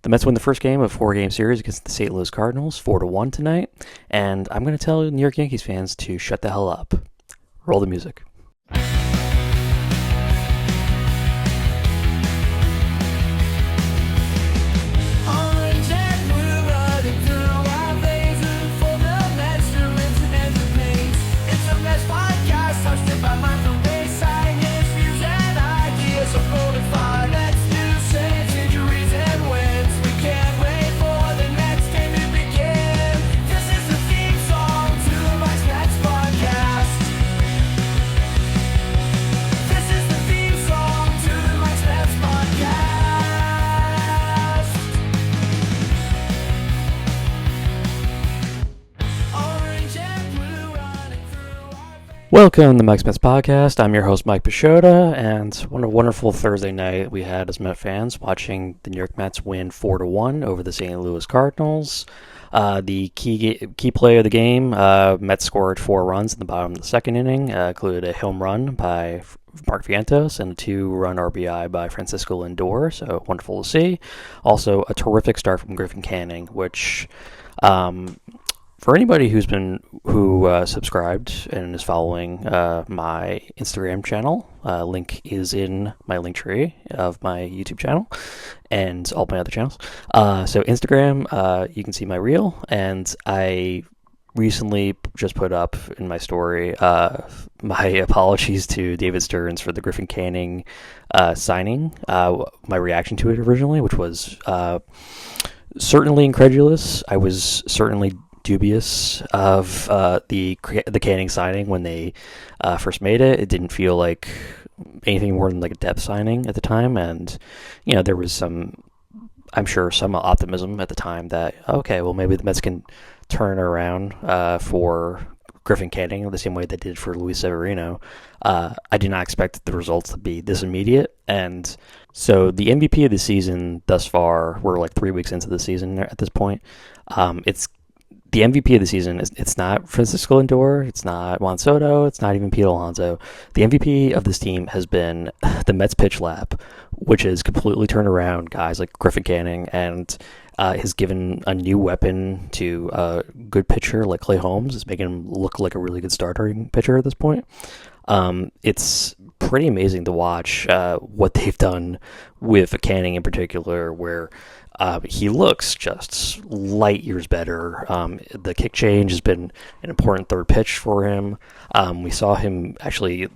The Mets win the first game of a four-game series against the St. Louis Cardinals, 4-1 tonight, and I'm going to tell New York Yankees fans to shut the hell up. Roll the music. Welcome to Mike's Mets Podcast. I'm your host, Mike Peixoto, and what a wonderful Thursday night we had as Met fans watching the New York Mets win 4-1 over the St. Louis Cardinals. The key play of the game, Mets scored 4 runs in the bottom of the second inning, included a home run by Mark Vientos and a 2-run RBI by Francisco Lindor, so wonderful to see. Also, a terrific start from Griffin Canning, which... for anybody who subscribed and is following my Instagram channel, link is in my link tree of my YouTube channel and all my other channels. So Instagram, you can see my reel, and I recently just put up in my story my apologies to David Stearns for the Griffin Canning signing, my reaction to it originally, which was certainly incredulous. I was certainly dubious of the Canning signing when they first made it. It didn't feel like anything more than like a depth signing at the time, and there was some optimism at the time that maybe the Mets can turn around for Griffin Canning the same way they did for Luis Severino. I did not expect the results to be this immediate, and so the MVP of the season thus far, we're like 3 weeks into the season at this point. The MVP of the season it's not Francisco Lindor, it's not Juan Soto, it's not even Pete Alonso. The MVP of this team has been the Mets pitch lab, which has completely turned around guys like Griffin Canning and has given a new weapon to a good pitcher like Clay Holmes. It's making him look like a really good starting pitcher at this point. It's pretty amazing to watch what they've done with Canning in particular, where he looks just light years better. The kick change has been an important third pitch for him. We saw him actually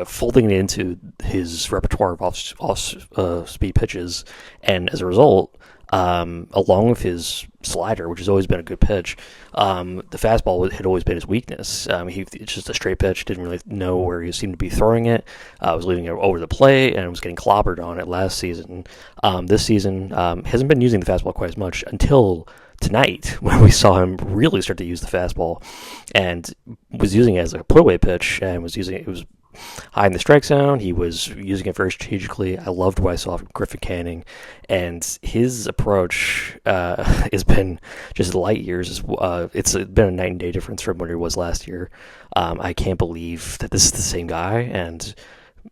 folding it into his repertoire of off-speed pitches, and as a result, along with his slider, which has always been a good pitch, the fastball had always been his weakness. It's just a straight pitch, didn't really know where he seemed to be throwing it, was leaving it over the plate, and was getting clobbered on it last season. This season, hasn't been using the fastball quite as much until tonight, when we saw him really start to use the fastball, and was using it as a put-away pitch, and it was high in the strike zone. He was using it very strategically. I loved what I saw from Griffin Canning, and his approach has been just light years. It's been a night and day difference from what it was last year. I can't believe that this is the same guy, and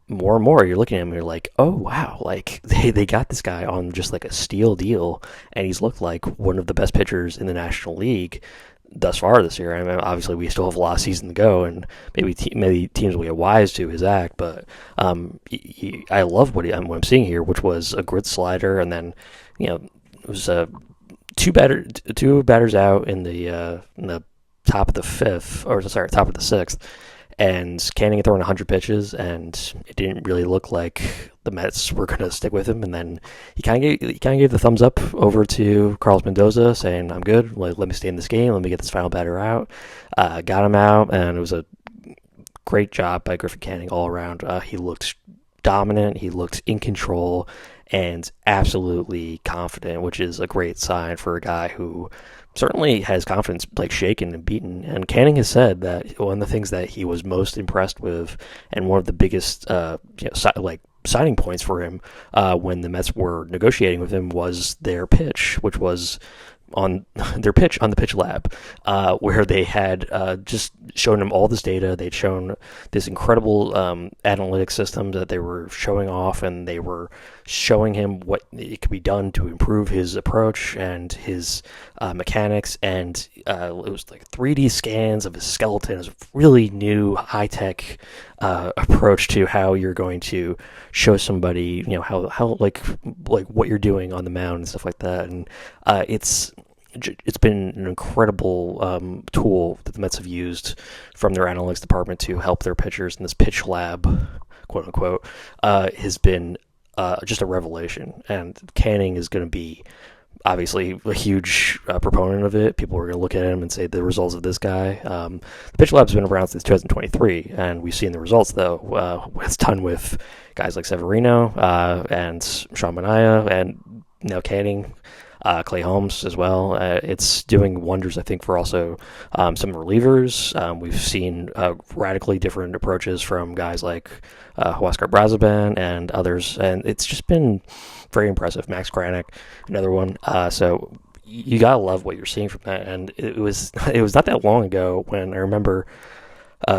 more and more you're looking at him and you're like, oh wow, like they got this guy on just like a steal deal, and he's looked like one of the best pitchers in the National League thus far this year. I mean, obviously we still have a lot of season to go, and maybe teams will get wise to his act, but I love what I'm seeing here, which was a good slider, and then it was two batters out in the top of the top of the sixth, and Canning throwing 100 pitches, and it didn't really look like the Mets were going to stick with him. And then he kind of gave the thumbs up over to Carlos Mendoza, saying, "I'm good. Let me stay in this game. Let me get this final batter out." Got him out, and it was a great job by Griffin Canning all around. He looked dominant. He looked in control and absolutely confident, which is a great sign for a guy who certainly has confidence like shaken and beaten. And Canning has said that one of the things that he was most impressed with, and one of the biggest signing points for him when the Mets were negotiating with him, was their pitch, which was on their pitch on the pitch lab, where they had just shown him all this data. They'd shown this incredible analytics system that they were showing off, and they were showing him what it could be done to improve his approach and his mechanics. And it was like 3D scans of his skeleton. It was a really new, high tech approach to how you're going to show somebody, how like what you're doing on the mound and stuff like that. And it's been an incredible tool that the Mets have used from their analytics department to help their pitchers. And this pitch lab, quote unquote, has been just a revelation. And Canning is going to be obviously a huge proponent of it. People are going to look at him and say the results of this guy. The pitch lab's been around since 2023, and we've seen the results though. It's done with guys like Severino and Sean Manaea, and now Canning. Clay Holmes as well. It's doing wonders, I think, for also some relievers. We've seen radically different approaches from guys like Huascar Brazaban and others, and it's just been very impressive. Max Kranick, another one. So you gotta love what you're seeing from that. And it was not that long ago when I remember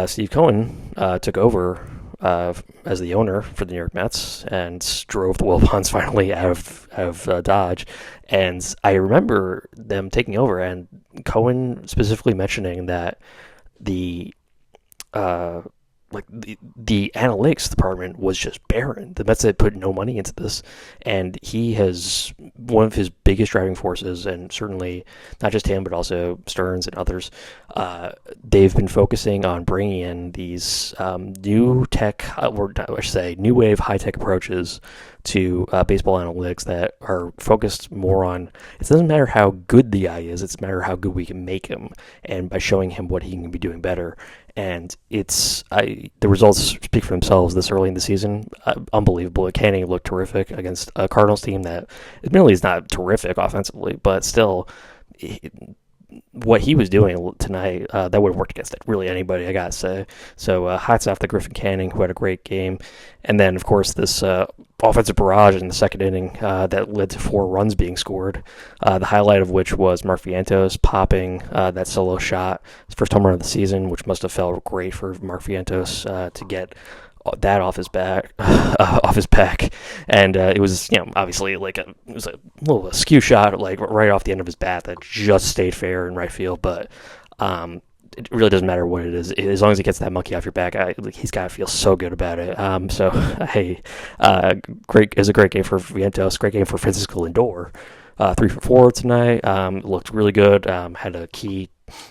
Steve Cohen took over as the owner for the New York Mets and drove the Wilpons finally out of Dodge. And I remember them taking over and Cohen specifically mentioning that the the analytics department was just barren. The Mets had put no money into this, and he has one of his biggest driving forces, and certainly not just him, but also Stearns and others. They've been focusing on bringing in these new tech, or I should say, new wave high tech approaches to baseball analytics that are focused more on, it doesn't matter how good the guy is, it's a matter how good we can make him, and by showing him what he can be doing better. And the results speak for themselves this early in the season. Unbelievable. Canning looked terrific against a Cardinals team that admittedly is not terrific offensively, but still, what he was doing tonight, that would have worked against really anybody, I gotta say. So hats off to Griffin Canning, who had a great game. And then, of course, this offensive barrage in the second inning that led to 4 runs being scored, the highlight of which was Mark Vientos popping that solo shot, his first home run of the season, which must have felt great for Mark Vientos to get that off his back, and it was, obviously it was a little askew shot, like right off the end of his bat that just stayed fair in right field, but it really doesn't matter what it is, as long as he gets that monkey off your back. He's got to feel so good about it. So hey, great, it was a great game for Vientos, great game for Francisco Lindor. 3 for 4 tonight. Looked really good. Had a key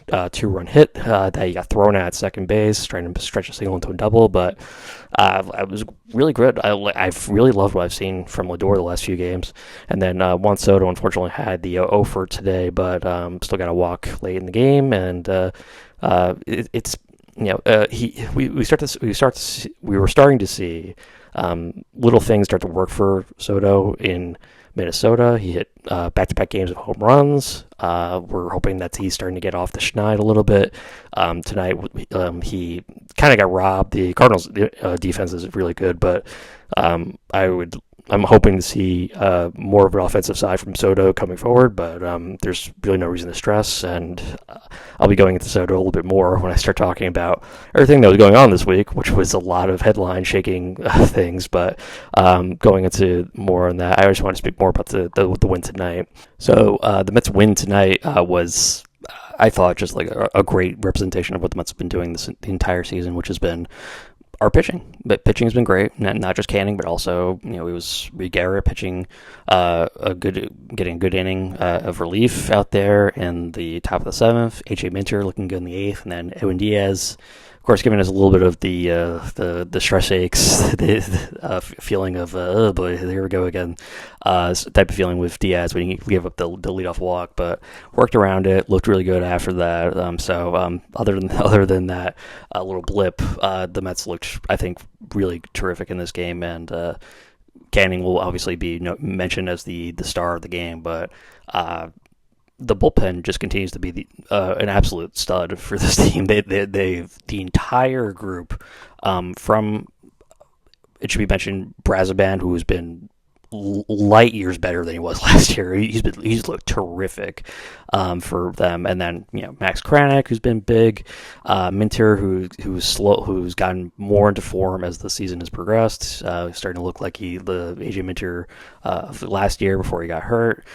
2-run hit that he got thrown at second base, trying to stretch a single into a double. But it was really good. I've really loved what I've seen from Lindor the last few games. And then Juan Soto unfortunately had the 0 for today, but still got a walk late in the game. And it's we were starting to see little things start to work for Soto in Minnesota. He hit back-to-back games of home runs. We're hoping that he's starting to get off the schneid a little bit. Tonight, he kind of got robbed. The Cardinals' defense is really good, but I'm hoping to see more of an offensive side from Soto coming forward, but there's really no reason to stress, and I'll be going into Soto a little bit more when I start talking about everything that was going on this week, which was a lot of headline-shaking things, but going into more on that, I just want to speak more about the win tonight. So the Mets win tonight was, I thought, just like a great representation of what the Mets have been doing the entire season, which has been our pitching. But pitching has been great, not just Canning, but also, it was Reed Garrett pitching getting a good inning of relief out there in the top of the 7th. H.A. Minter looking good in the 8th, and then Edwin Diaz, of course, giving us a little bit of the stress aches, the feeling of oh boy, here we go again, type of feeling with Diaz when he gave up the leadoff walk, but worked around it, looked really good after that. Other than that little blip, the Mets looked, I think, really terrific in this game, and Canning will obviously be mentioned as the star of the game, but the bullpen just continues to be an absolute stud for this team. The entire group, from, it should be mentioned, Brazaban, who has been light years better than he was last year. He's looked terrific for them. And then Max Kranick, who's been big, Minter, who's gotten more into form as the season has progressed, starting to look like the AJ Minter last year before he got hurt.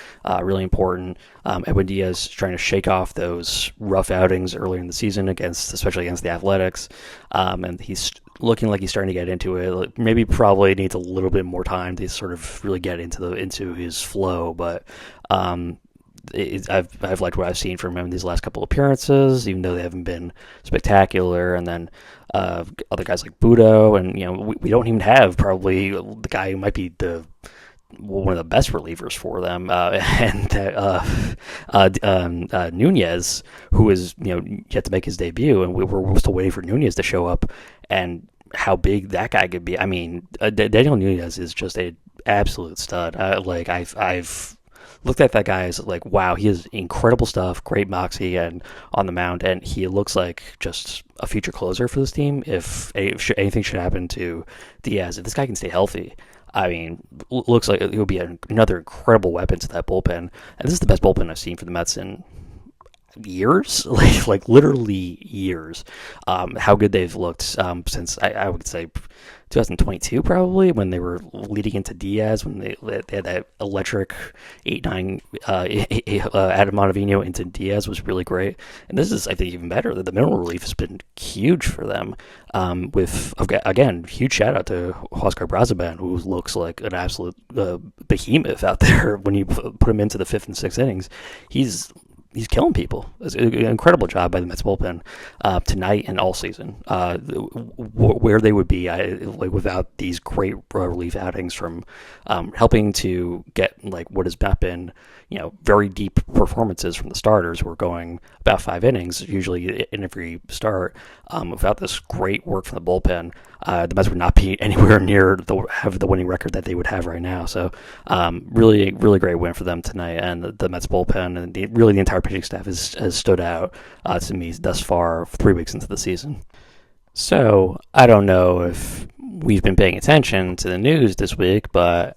Really important. Edwin Diaz trying to shake off those rough outings earlier in the season especially against the Athletics, and he's looking like he's starting to get into it. Maybe probably needs a little bit more time to sort of really get into his flow, but I've liked what I've seen from him in these last couple of appearances, even though they haven't been spectacular. And then other guys like Budo, and we don't even have probably the guy who might be one of the best relievers for them, Nunez, who is yet to make his debut, and we're still waiting for Nunez to show up, and how big that guy could be. I mean, Daniel Nunez is just an absolute stud. I've looked at that guy as like, wow, he has incredible stuff, great moxie, and on the mound, and he looks like just a future closer for this team. If anything should happen to Diaz, if this guy can stay healthy, I mean, looks like it would be another incredible weapon to that bullpen. And this is the best bullpen I've seen for the Mets in years, like literally years. How good they've looked since I would say 2022 probably, when they were leading into Diaz, when they had that electric 8-9 Adam Ottavino into Diaz was really great. And this is, I think, even better. The middle relief has been huge for them. With again, huge shout out to Oscar Brazaban, who looks like an absolute behemoth out there. When you put him into the 5th and 6th innings, he's killing people. It's an incredible job by the Mets bullpen tonight and all season. Where they would be without these great relief outings from helping to get what has not been very deep performances from the starters who are going about 5 innings usually in every start. Without this great work from the bullpen, the Mets would not be anywhere near have the winning record that they would have right now. So really, really great win for them tonight, and the Mets bullpen and really the entire pitching staff has stood out to me thus far 3 weeks into the season. So I don't know if we've been paying attention to the news this week, but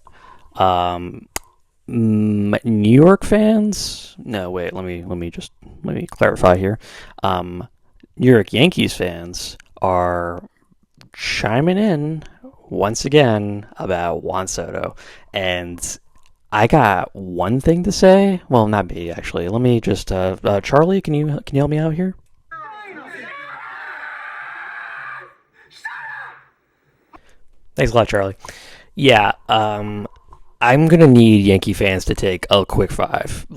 New York fans. No, wait. Let me clarify here. New York Yankees fans are chiming in once again about Juan Soto, and I got one thing to say. Well, not me actually. Let me just Charlie, can you help me out here? Thanks a lot, Charlie. Yeah, I'm gonna need Yankee fans to take a quick 5,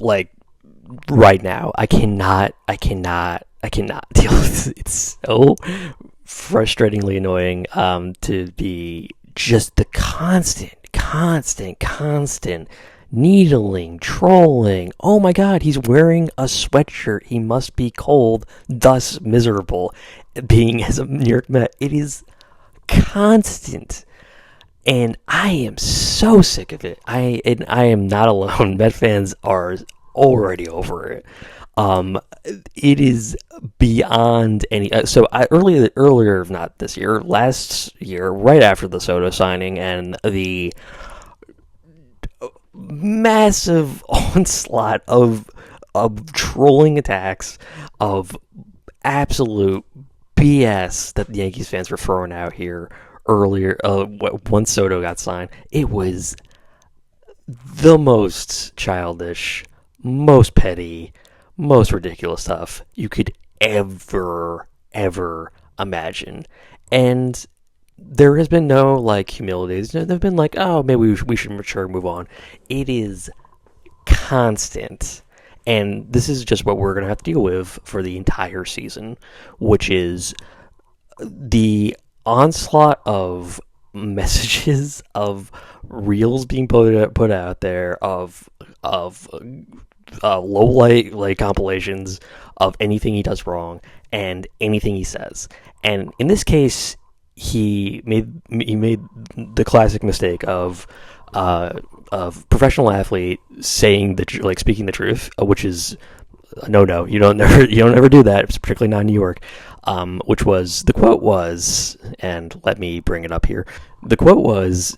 right now. I cannot deal with it. It's so frustratingly annoying to be just the constant needling, trolling. Oh my god, he's wearing a sweatshirt. He must be cold, thus miserable. Being as a New York Met, it is constant. And I am so sick of it. I am not alone. Met fans are already over it. It is beyond any. Earlier, not this year, last year, right after the Soto signing and the massive onslaught of trolling attacks, of absolute BS that the Yankees fans were throwing out here earlier, once Soto got signed, it was the most childish, most petty, most ridiculous stuff you could ever imagine. And there has been no humility. They've been oh, maybe we should mature and move on. It is constant. And this is just what we're going to have to deal with for the entire season, which is the onslaught of messages, of reels being put out there, of low light compilations of anything he does wrong and anything he says. And in this case, he made the classic mistake of professional athlete saying speaking the truth, which is no. You don't ever do that, particularly not in New York. The quote was, and let me bring it up here. The quote was,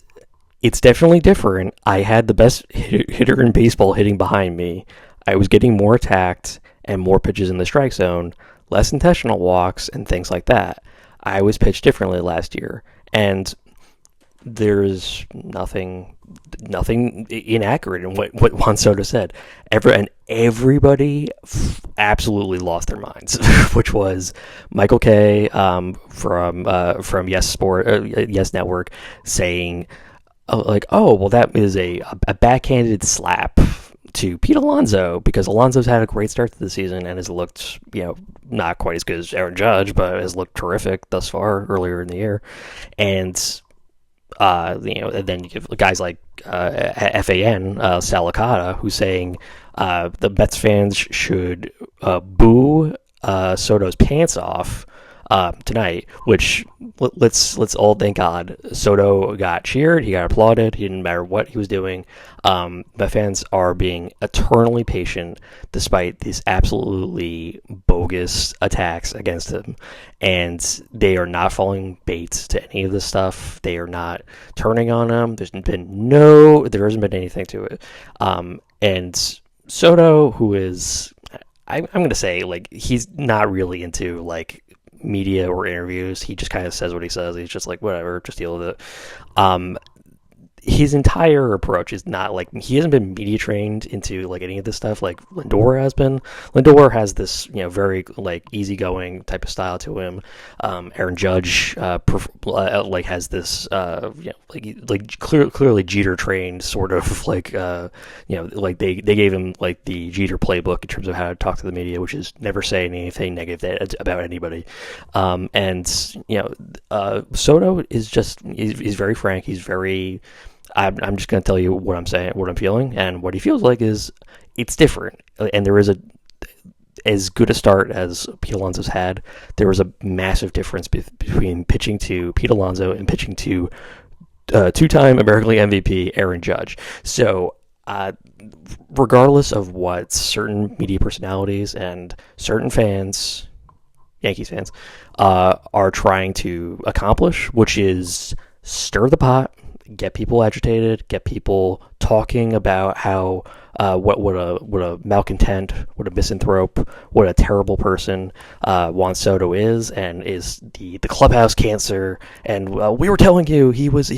It's definitely different. I had the best hitter in baseball hitting behind me. I was getting more attacked and more pitches in the strike zone, less intentional walks, and things like that. I was pitched differently last year, and there's nothing inaccurate in what Juan Soto said. Everybody absolutely lost their minds, which was Michael Kay from Yes Network saying well, that is a backhanded slap to Pete Alonso, because Alonso's had a great start to the season and has looked, not quite as good as Aaron Judge, but has looked terrific thus far earlier in the year. And and then you give guys like FAN Salicata, who's saying the Mets fans should boo Soto's pants off tonight. Which let's all thank God Soto got cheered, he got applauded. He didn't matter what he was doing. Met fans are being eternally patient despite these absolutely bogus attacks against him, and they are not falling bait to any of this stuff. They are not turning on him. There hasn't been anything to it. And Soto, who is, I'm going to say, like, he's not really into like media or interviews. He just kind of says what he says. He's just like, whatever, just deal with it. His entire approach is not like, he hasn't been media trained into like any of this stuff like Lindor has been. Lindor has this, very like easygoing type of style to him. Aaron Judge has this clearly Jeter trained sort of like like they gave him like the Jeter playbook in terms of how to talk to the media, which is never say anything negative about anybody. Soto is just, he's very frank. He's very, I'm just going to tell you what I'm saying, what I'm feeling, and what he feels like is it's different. And there is as good a start as Pete Alonso's had. There was a massive difference between pitching to Pete Alonso and pitching to two-time American League MVP Aaron Judge. So regardless of what certain media personalities and certain fans, Yankees fans, are trying to accomplish, which is stir the pot, get people agitated, get people talking about how what a malcontent, what a misanthrope, what a terrible person Juan Soto is, and is the clubhouse cancer. And we were telling you he was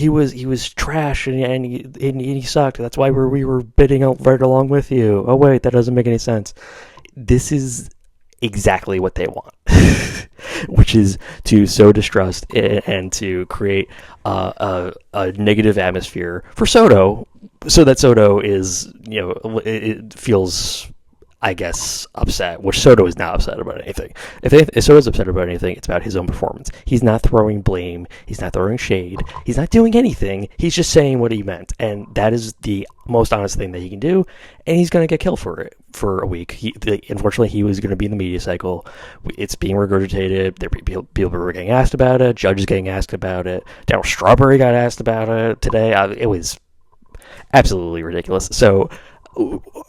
trash and he sucked. That's why we were bidding right along with you. Oh wait, that doesn't make any sense. This is exactly what they want, which is to sow distrust and to create a negative atmosphere for Soto, so that Soto is, it feels, I guess, upset, which Soto is not upset about anything. If Soto's upset about anything, it's about his own performance. He's not throwing blame. He's not throwing shade. He's not doing anything. He's just saying what he meant. And that is the most honest thing that he can do. And he's going to get killed for it for a week. Unfortunately, he was going to be in the media cycle. It's being regurgitated. People were getting asked about it. Judge is getting asked about it. Darryl Strawberry got asked about it today. It was absolutely ridiculous. So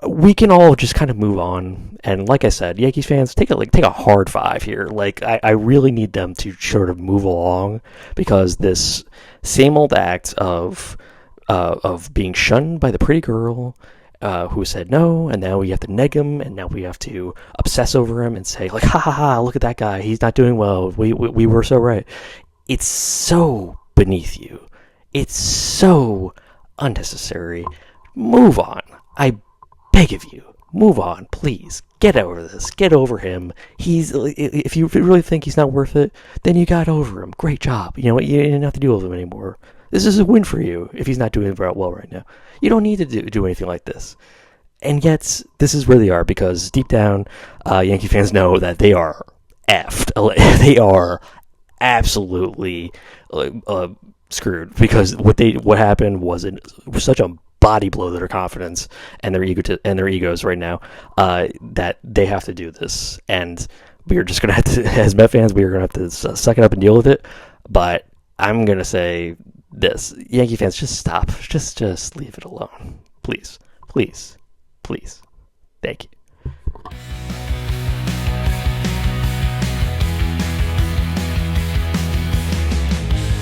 we can all just kind of move on. And like I said, Yankees fans, take a hard five here. Like, I really need them to sort of move along, because this same old act of being shunned by the pretty girl who said no, and now we have to neg him, and now we have to obsess over him and say, like, ha ha ha, look at that guy, he's not doing well, we were so right. It's so beneath you. It's so unnecessary. Move on. I beg of you, move on, please. Get over this. Get over him. If you really think he's not worth it, then you got over him. Great job. You know what? You didn't have to deal with him anymore. This is a win for you if he's not doing well right now. You don't need to do anything like this. And yet, this is where they are, because deep down, Yankee fans know that they are effed. They are absolutely screwed, because what happened was such a body blow to their confidence and their egos right now, that they have to do this. And we are just going to have to, as Met fans, we are going to have to suck it up and deal with it. But I'm going to say this: Yankee fans, just stop. Just leave it alone. Please. Please. Please. Thank you.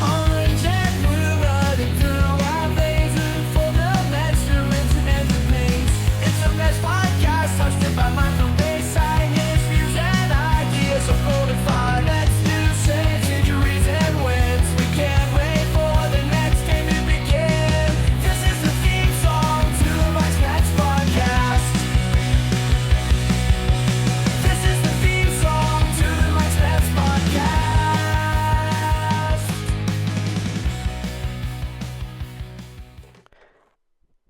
Orange and blue running through our veins.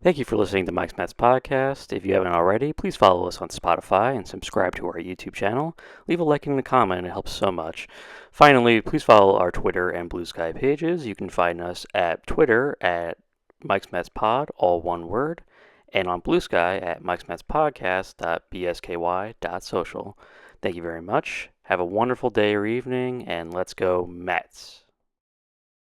Thank you for listening to Mike's METS podcast. If you haven't already, please follow us on Spotify and subscribe to our YouTube channel. Leave a like and a comment, it helps so much. Finally, please follow our Twitter and Blue Sky pages. You can find us at Twitter at Mike's METS Pod, all one word, and on Blue Sky at Mike's METS Podcast.bsky.social. Thank you very much. Have a wonderful day or evening, and let's go Mets.